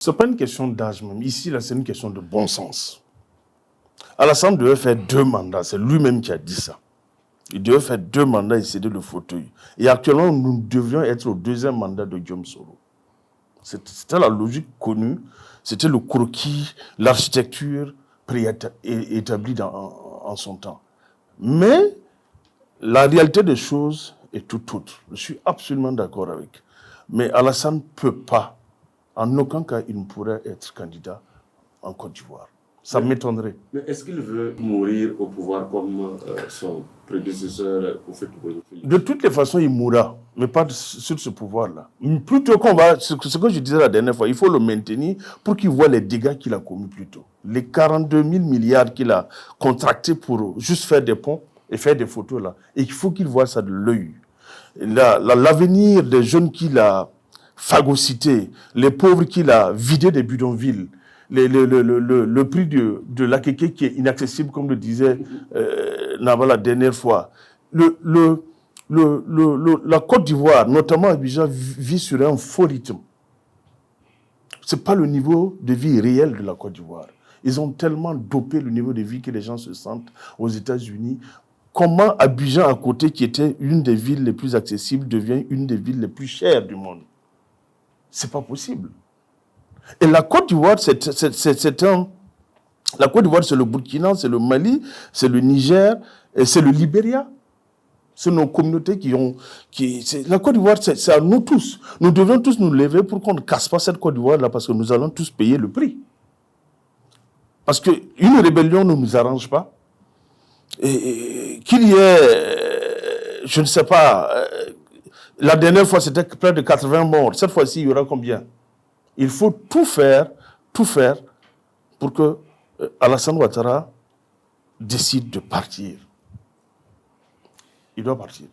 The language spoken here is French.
Ce n'est pas une question d'âge même. Ici, là, c'est une question de bon sens. Alassane devait faire 2 mandats. C'est lui-même qui a dit ça. Il devait faire 2 mandats et céder le fauteuil. Et actuellement, nous devions être au 2e mandat de Guillaume Soro. C'était la logique connue. C'était le croquis, l'architecture établie en son temps. Mais la réalité des choses est tout autre. Je suis absolument d'accord avec. Mais Alassane ne peut pas, en aucun cas, il ne pourrait être candidat en Côte d'Ivoire. Ça m'étonnerait. Mais est-ce qu'il veut mourir au pouvoir comme son prédécesseur Houphouët-Boigny? De toutes les façons, il mourra, mais pas sur ce pouvoir-là. Plutôt qu'on va, ce que je disais la dernière fois, il faut le maintenir pour qu'il voit les dégâts qu'il a commis plus tôt. Les 42 000 milliards qu'il a contractés pour juste faire des ponts et faire des photos là, et il faut qu'il voit ça de l'œil. L'avenir des jeunes qu'il a phagocytés, les pauvres qu'il a vidés des bidonvilles, le prix de l'akeke qui est inaccessible, comme le disait Nava la dernière fois. La Côte d'Ivoire, notamment Abidjan, vit sur un faux rythme. Ce n'est pas le niveau de vie réel de la Côte d'Ivoire. Ils ont tellement dopé le niveau de vie que les gens se sentent aux États-Unis. Comment Abidjan à côté, qui était une des villes les plus accessibles, devient une des villes les plus chères du monde? C'est pas possible. Et la Côte d'Ivoire, la Côte d'Ivoire, c'est le Burkina, c'est le Mali, c'est le Niger, et c'est le Libéria. C'est nos communautés la Côte d'Ivoire, c'est à nous tous. Nous devons tous nous lever pour qu'on ne casse pas cette Côte d'Ivoire-là, parce que nous allons tous payer le prix. Parce qu'une rébellion ne nous arrange pas. Et qu'il y ait, je ne sais pas, la dernière fois, c'était près de 80 morts. Cette fois-ci, il y aura combien? Il faut tout faire pour que Alassane Ouattara décide de partir. Il doit partir.